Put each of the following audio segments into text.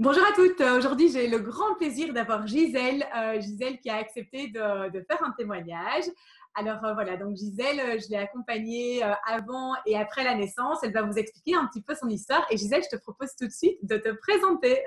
Bonjour à toutes. Aujourd'hui, j'ai le grand plaisir d'avoir Gisèle. Gisèle qui a accepté de faire un témoignage. Alors voilà, donc Gisèle, je l'ai accompagnée avant et après la naissance. Elle va vous expliquer un petit peu son histoire. Et Gisèle, je te propose tout de suite de te présenter.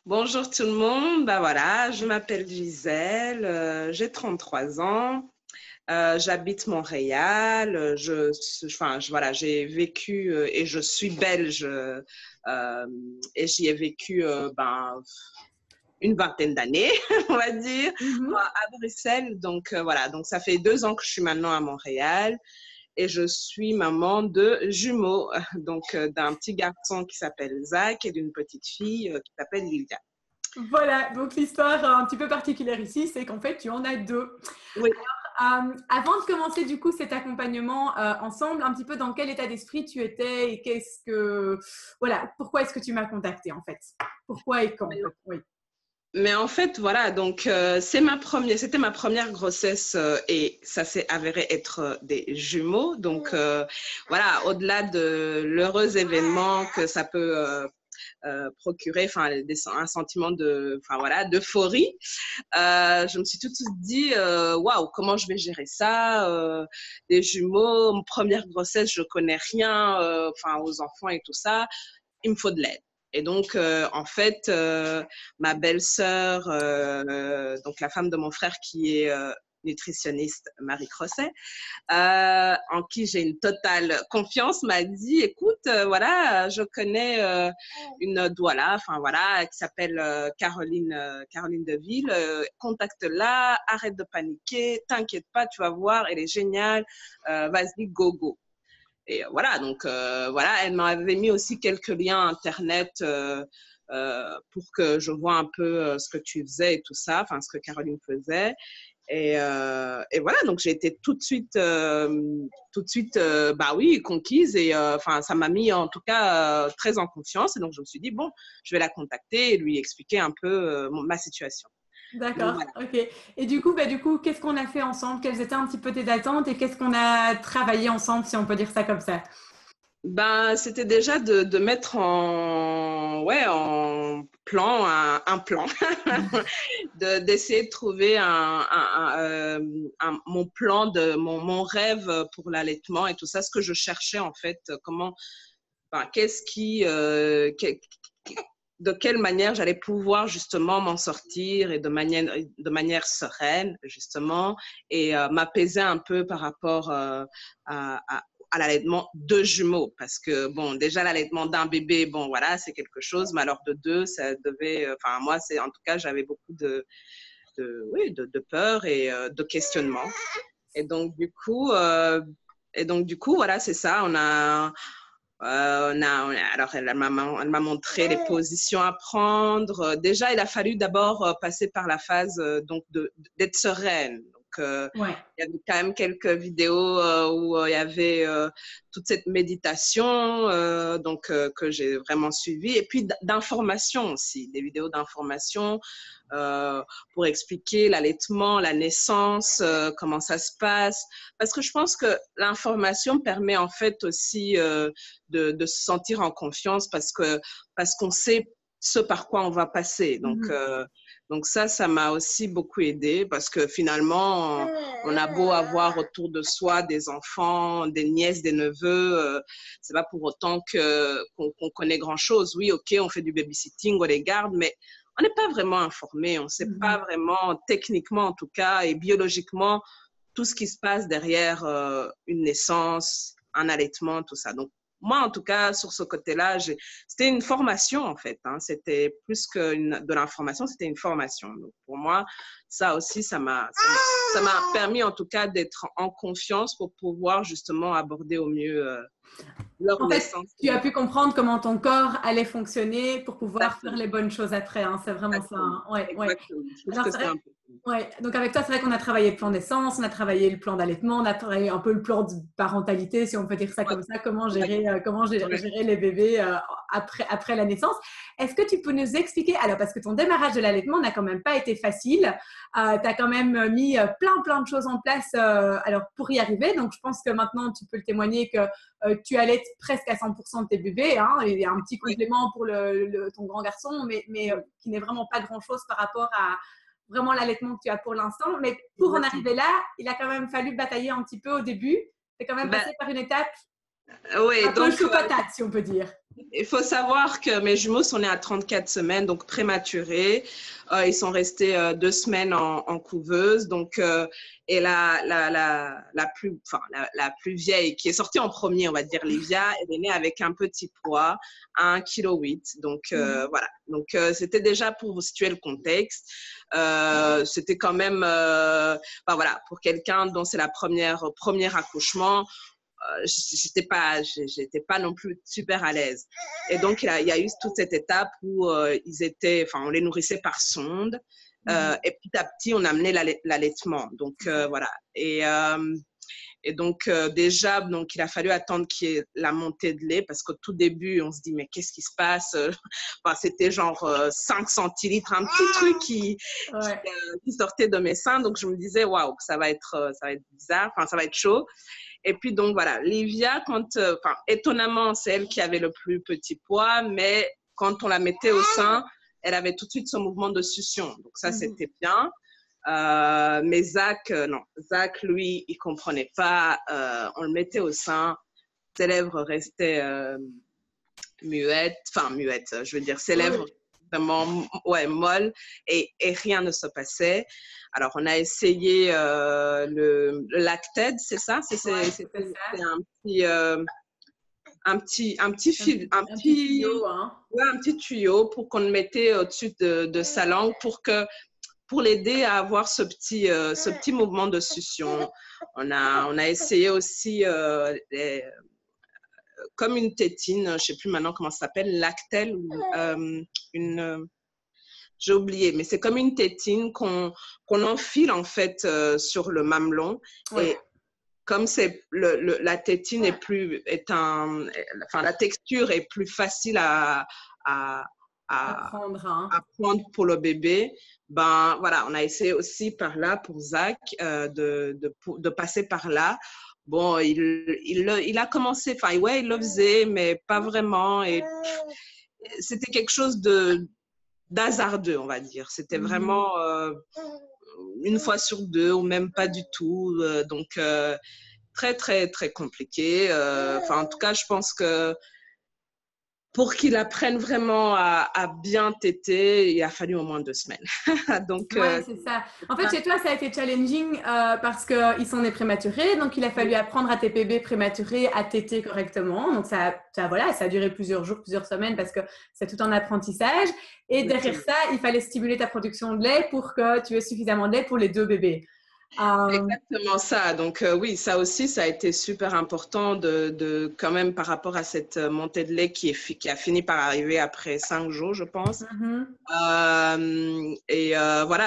Bonjour tout le monde, bah voilà, je m'appelle Gisèle, j'ai 33 ans, j'habite Montréal, voilà, j'ai vécu et je suis belge et j'y ai vécu une vingtaine d'années, on va dire, à Bruxelles. Donc voilà, donc ça fait 2 ans que je suis maintenant à Montréal. Et je suis maman de jumeaux, donc d'un petit garçon qui s'appelle Zach et d'une petite fille qui s'appelle Lilia. Voilà, donc l'histoire un petit peu particulière ici, c'est qu'en fait, tu en as deux. Oui. Avant de commencer du coup cet accompagnement ensemble, un petit peu dans quel état d'esprit tu étais et voilà, pourquoi est-ce que tu m'as contacté en fait? Pourquoi et quand? Oui. Mais en fait, voilà, donc c'était ma première grossesse et ça s'est avéré être des jumeaux. Donc voilà, au-delà de l'heureux événement que ça peut procurer, enfin un sentiment d'euphorie. Je me suis tout de suite dit, waouh, comment je vais gérer ça, des jumeaux, première grossesse, je connais rien, aux enfants et tout ça, il me faut de l'aide. Et donc, en fait, ma belle-sœur, donc la femme de mon frère qui est nutritionniste, Marie Crosset, en qui j'ai une totale confiance, m'a dit, écoute, voilà, je connais une douala, qui s'appelle Caroline Deville, contacte-la, arrête de paniquer, t'inquiète pas, tu vas voir, elle est géniale, vas-y, go, go. Et voilà, donc voilà, elle m'avait mis aussi quelques liens internet pour que je vois un peu ce que tu faisais et tout ça, enfin ce que Caroline faisait. Et voilà, donc j'ai été tout de suite, oui, conquise et ça m'a mis en tout cas très en confiance. Et donc je me suis dit bon, je vais la contacter et lui expliquer un peu ma situation. Donc D'accord, voilà. ok. Et du coup, qu'est-ce qu'on a fait ensemble? Quelles étaient un petit peu tes attentes et qu'est-ce qu'on a travaillé ensemble, si on peut dire ça comme ça? Ben, c'était déjà de mettre en plan, un plan, d'essayer de trouver mon plan, mon rêve pour l'allaitement et tout ça, ce que je cherchais en fait, de quelle manière j'allais pouvoir justement m'en sortir et de manière sereine justement et m'apaiser un peu par rapport à l'allaitement de jumeaux parce que bon déjà l'allaitement d'un bébé bon voilà c'est quelque chose mais alors de deux ça devait moi c'est en tout cas j'avais beaucoup de peur et de questionnement et donc du coup voilà c'est ça alors, elle m'a montré les positions à prendre. Déjà, il a fallu d'abord passer par la phase d'être sereine. Donc, Ouais. il y avait quand même quelques vidéos où il y avait toute cette méditation que j'ai vraiment suivie. Et puis d'informations aussi, des vidéos d'informations pour expliquer l'allaitement, la naissance, comment ça se passe. Parce que je pense que l'information permet en fait aussi de se sentir en confiance parce qu'on sait ce par quoi on va passer. Donc ça m'a aussi beaucoup aidé parce que finalement, on a beau avoir autour de soi des enfants, des nièces, des neveux, c'est pas pour autant qu'on connaît grand chose. Oui, ok, on fait du babysitting, on les garde, mais on n'est pas vraiment informé, on ne sait pas vraiment, techniquement en tout cas, et biologiquement, tout ce qui se passe derrière une naissance, un allaitement, tout ça. Donc, moi, en tout cas, sur ce côté-là, c'était une formation, en fait. C'était plus que de l'information, c'était une formation. Donc, pour moi, ça aussi, ça m'a permis, en tout cas, d'être en confiance pour pouvoir justement aborder au mieux leur En fait, naissance. tu as pu comprendre comment ton corps allait fonctionner pour pouvoir faire Exactement. les bonnes choses après. Hein. C'est vraiment ça. Exactement. Hein. Ouais, ouais. Exactement. Je trouve Alors, que c'est important. Ouais, donc avec toi, c'est vrai qu'on a travaillé le plan naissance, on a travaillé le plan d'allaitement, on a travaillé un peu le plan de parentalité, si on peut dire ça comme ça, Ouais, comment ouais. gérer les bébés après la naissance. Est-ce que tu peux nous expliquer, alors parce que ton démarrage de l'allaitement n'a quand même pas été facile, tu as quand même mis plein de choses en place alors pour y arriver, donc je pense que maintenant tu peux le témoigner que tu allaites presque à 100% de tes bébés, hein, il y a un petit Ouais. complément pour ton grand garçon, mais qui n'est vraiment pas grand-chose par rapport à vraiment l'allaitement que tu as pour l'instant. Mais pour en Exactement. arriver là, il a quand même fallu batailler un petit peu au début. Tu es quand même Ben, passé par une étape oui, un peu donc chaud patate, si on peut dire. il faut savoir que mes jumeaux sont nés à 34 semaines, donc prématurés. Ils sont restés 2 semaines en couveuse. Donc, et la plus vieille, qui est sortie en premier, on va dire Livia, elle est née avec un petit poids, 1,8 kg. Donc, voilà. Donc, c'était déjà pour vous situer le contexte. C'était quand même, voilà, pour quelqu'un dont c'est la premier accouchement, j'étais pas non plus super à l'aise. Et donc, il y a eu toute cette étape où on les nourrissait par sonde. Et petit à petit, on a amené l'allaitement. Donc, voilà. Et donc, déjà, donc, il a fallu attendre qu'il y ait la montée de lait parce qu'au tout début, on se dit, mais qu'est-ce qui se passe? C'était genre 5 centilitres, un petit truc Ouais. qui sortait de mes seins. Donc, je me disais, waouh, ça va être bizarre, enfin, ça va être chaud. Et puis, donc, voilà, Livia, étonnamment, c'est elle qui avait le plus petit poids, mais quand on la mettait au sein, elle avait tout de suite son mouvement de succion. Donc, ça, c'était bien. Mais Zach, non. Zach, lui, il comprenait pas. On le mettait au sein, ses lèvres restaient muettes, je veux dire, ses lèvres vraiment molles et rien ne se passait. Alors, on a essayé le Lacted, c'est ça? C'est un petit fil, Un petit tuyau, hein. ouais, un petit tuyau pour qu'on le mettait au-dessus de sa langue pour l'aider à avoir ce petit mouvement de succion. On a essayé aussi comme une tétine, je ne sais plus maintenant comment ça s'appelle, Lactel ou une j'ai oublié, mais c'est comme une tétine qu'on enfile en fait sur le mamelon. Ouais. Et comme la tétine la texture est plus facile à, À à, prendre, hein. à prendre pour le bébé, ben voilà, on a essayé aussi par là pour Zach de passer par là. Bon, il a commencé, enfin ouais, il le faisait, mais pas vraiment. Et c'était quelque chose d'hasardeux, on va dire. C'était vraiment une fois sur deux ou même pas du tout. Donc, très, très, très compliqué. En tout cas, je pense que pour qu'il apprenne vraiment à bien téter, il a fallu au moins 2 semaines. Donc, Ouais, c'est ça. En fait, chez toi, ça a été challenging parce qu'ils sont nés prématurés. Donc, il a fallu apprendre à tes bébés prématurés à téter correctement. Donc, voilà, ça a duré plusieurs jours, plusieurs semaines parce que c'est tout un apprentissage. Et derrière ça, il fallait stimuler ta production de lait pour que tu aies suffisamment de lait pour les 2 bébés. exactement ça. Donc, oui, ça aussi, ça a été super important quand même par rapport à cette montée de lait qui a fini par arriver après 5 jours, je pense. Voilà,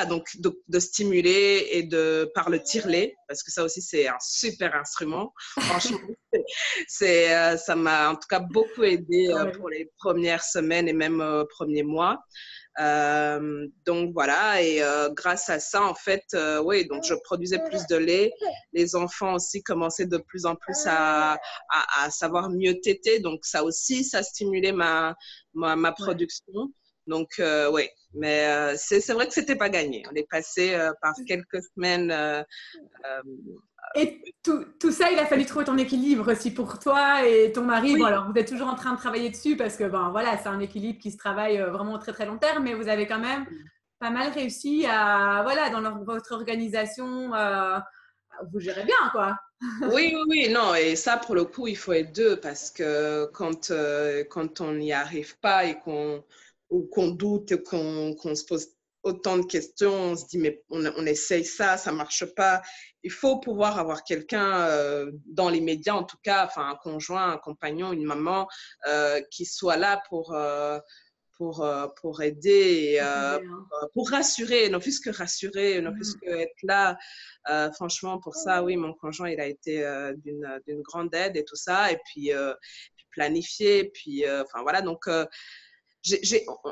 donc de stimuler et par le tire-lait, parce que ça aussi, c'est un super instrument. Franchement, ça m'a en tout cas beaucoup aidé pour les premières semaines et même premiers mois. Donc voilà, et grâce à ça, en fait, oui, donc je produisais plus de lait. Les enfants aussi commençaient de plus en plus à savoir mieux téter. Donc ça aussi, ça stimulait ma production. Donc, oui, mais c'est vrai que c'était pas gagné. On est passé par quelques semaines. Et tout ça, il a fallu trouver ton équilibre aussi pour toi et ton mari. Bon, Oui, alors, vous êtes toujours en train de travailler dessus parce que, ben voilà, c'est un équilibre qui se travaille vraiment au très très long terme, mais vous avez quand même pas mal réussi à, voilà, dans votre organisation, vous gérez bien, quoi. oui, oui, oui, non, et ça, pour le coup, il faut être deux parce que quand on n'y arrive pas et qu'on doute et qu'on se pose autant de questions, on se dit, mais on essaye ça, ça marche pas. Il faut pouvoir avoir quelqu'un dans les médias, en tout cas, enfin, un conjoint, un compagnon, une maman qui soit là pour aider, et, Hein. pour rassurer, non plus que rassurer, non plus que être là. Franchement, pour ça, oui, mon conjoint, il a été d'une grande aide et tout ça. Et puis, planifier, puis, enfin voilà, donc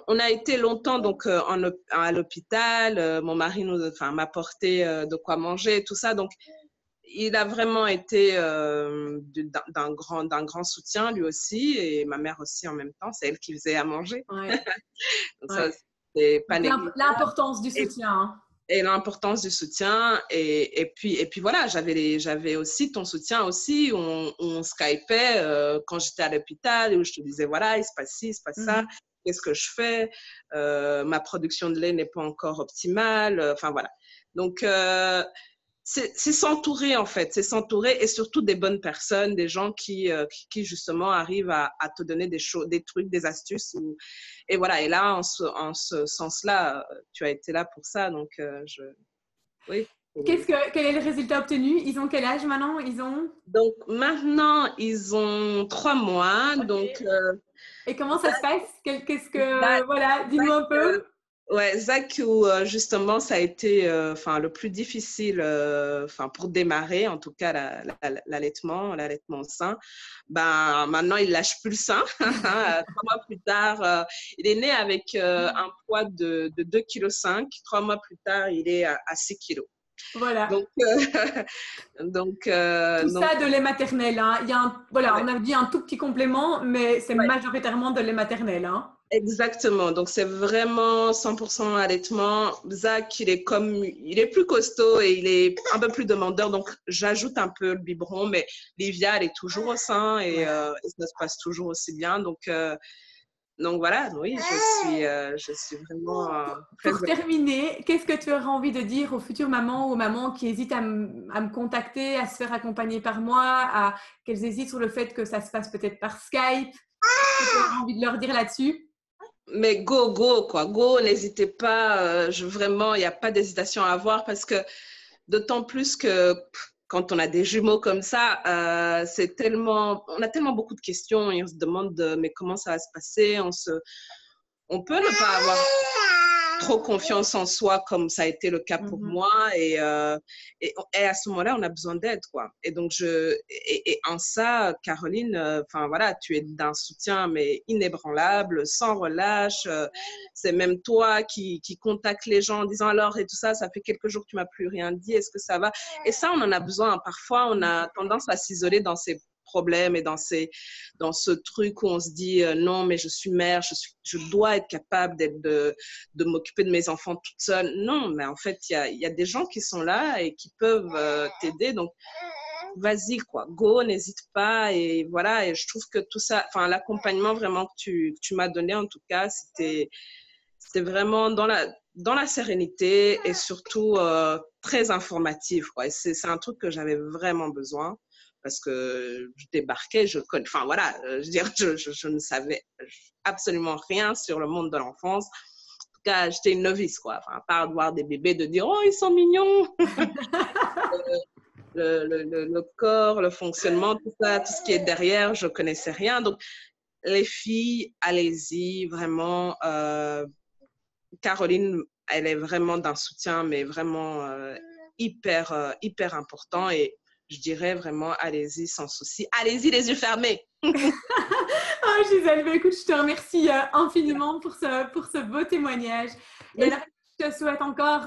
on a été longtemps donc à l'hôpital. Mon mari m'a porté de quoi manger, tout ça. Donc, il a vraiment été d'un grand soutien lui aussi, et ma mère aussi en même temps. C'est elle qui faisait à manger. Ouais, Donc ça, ouais. c'est pas Donc, négligeable. l'importance du Et, soutien. Hein. et l'importance du soutien. Et puis voilà, j'avais aussi ton soutien aussi. On Skypait quand j'étais à l'hôpital, où je te disais, voilà, il se passe ci, il se passe ça. Qu'est-ce que je fais? Ma production de lait n'est pas encore optimale. Enfin voilà. Donc, c'est s'entourer en fait, c'est s'entourer, et surtout des bonnes personnes, des gens qui justement arrivent à te donner des choses, des trucs, des astuces. Et voilà, et là, en ce sens-là, tu as été là pour ça, donc oui. Quel est le résultat obtenu? Ils ont quel âge maintenant? Ils ont... Donc maintenant, ils ont 3 mois, donc Okay. Et comment ça se passe? Qu'est-ce Zach, que... Voilà, dis-nous un peu. ouais, Zach, où justement ça a été le plus difficile pour démarrer, en tout cas l'allaitement au sein. Ben, maintenant, il lâche plus le sein. 3 mois plus tard, il est né avec un poids de 2,5 kg. 3 mois plus tard, il est à 6 kg. Voilà. Donc, Tout ça de lait maternel. Hein. Il y a voilà, ouais. on a dit un tout petit complément, mais c'est Ouais. majoritairement de lait maternel. Hein. Exactement. Donc, c'est vraiment 100% allaitement. Zach, il est plus costaud et il est un peu plus demandeur. Donc, j'ajoute un peu le biberon, mais Livia, elle est toujours au sein, et ça se passe toujours aussi bien. Donc voilà, oui, je suis vraiment très Pour heureuse. terminer, qu'est-ce que tu aurais envie de dire aux futures mamans ou aux mamans qui hésitent à me contacter, à se faire accompagner par moi, qu'elles hésitent sur le fait que ça se passe peut-être par Skype? Qu'est-ce que tu aurais envie de leur dire là-dessus? Mais go, quoi. Go, n'hésitez pas. Vraiment, il n'y a pas d'hésitation à avoir, parce que d'autant plus que quand on a des jumeaux comme ça, on a tellement beaucoup de questions, et on se demande, mais comment ça va se passer? On peut ne pas avoir trop confiance en soi, comme ça a été le cas pour moi, et à ce moment-là, on a besoin d'aide, quoi. Et donc, en ça, Caroline, voilà, tu es d'un soutien, mais inébranlable, sans relâche. C'est même toi qui contacte les gens en disant, alors, et tout ça, ça fait quelques jours que tu m'as plus rien dit, est-ce que ça va? Et ça, on en a besoin. Parfois, on a tendance à s'isoler dans ces problèmes et dans ce truc où on se dit non, mais je suis mère, je dois être capable de m'occuper de mes enfants toute seule. Non, mais en fait, il y a des gens qui sont là et qui peuvent t'aider. Donc, vas-y, quoi, go, n'hésite pas. Et voilà, et je trouve que tout ça, l'accompagnement vraiment que tu m'as donné, en tout cas, c'était vraiment dans la sérénité, et surtout très informatif, quoi. Et c'est un truc que j'avais vraiment besoin, parce que je débarquais, je veux dire, je ne savais absolument rien sur le monde de l'enfance. En tout cas, j'étais une novice, quoi. À part de voir des bébés, de dire, oh, ils sont mignons. Le corps, le fonctionnement, tout ça, tout ce qui est derrière, je connaissais rien. Donc, les filles, allez-y, vraiment. Caroline, elle est vraiment d'un soutien, mais vraiment hyper important. Et je dirais vraiment, allez-y sans souci. Allez-y les yeux fermés. Oh, Gisèle, bah, écoute, je te remercie infiniment pour ce beau témoignage. Et alors, je te souhaite encore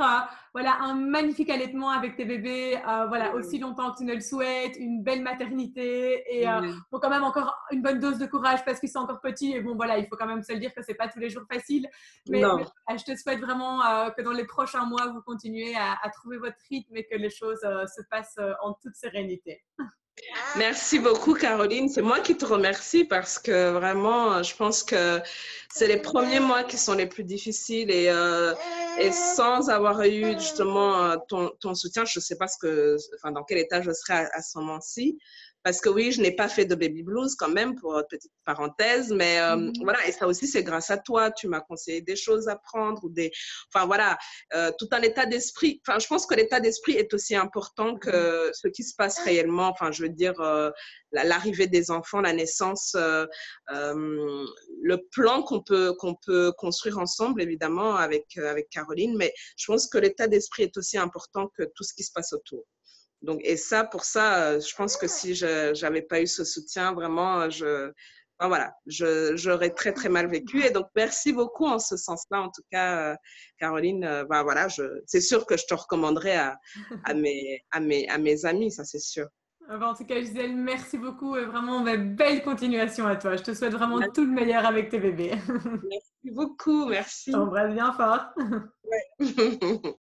voilà, un magnifique allaitement avec tes bébés, voilà, aussi longtemps que tu ne le souhaites, une belle maternité, et bon, quand même encore une bonne dose de courage, parce qu'ils sont encore petits, et bon, voilà, il faut quand même se le dire que ce n'est pas tous les jours facile. Mais voilà, je te souhaite vraiment que dans les prochains mois, vous continuez à trouver votre rythme, et que les choses se passent en toute sérénité. Merci beaucoup, Caroline. C'est moi qui te remercie, parce que vraiment, je pense que c'est les premiers mois qui sont les plus difficiles, et sans avoir eu justement ton soutien, je ne sais pas dans quel état je serais à ce moment-ci. Parce que oui, je n'ai pas fait de baby blues quand même, pour une petite parenthèse, mais voilà, et ça aussi, c'est grâce à toi. Tu m'as conseillé des choses à prendre, enfin voilà, tout un état d'esprit. Enfin, je pense que l'état d'esprit est aussi important que ce qui se passe réellement. Enfin, je veux dire, l'arrivée des enfants, la naissance, le plan qu'on peut construire ensemble, évidemment, avec Caroline, mais je pense que l'état d'esprit est aussi important que tout ce qui se passe autour. Donc, et ça, pour ça, je pense que si je n'avais pas eu ce soutien, vraiment, enfin, voilà, j'aurais très, très mal vécu. Et donc, merci beaucoup en ce sens-là, en tout cas, Caroline. Ben, voilà, c'est sûr que je te recommanderais à mes amis, ça, c'est sûr. En tout cas, Gisèle, merci beaucoup et vraiment belle continuation à toi. Je te souhaite vraiment tout le meilleur avec tes bébés. Merci beaucoup, Je merci. t'embrasse bien fort. Ouais.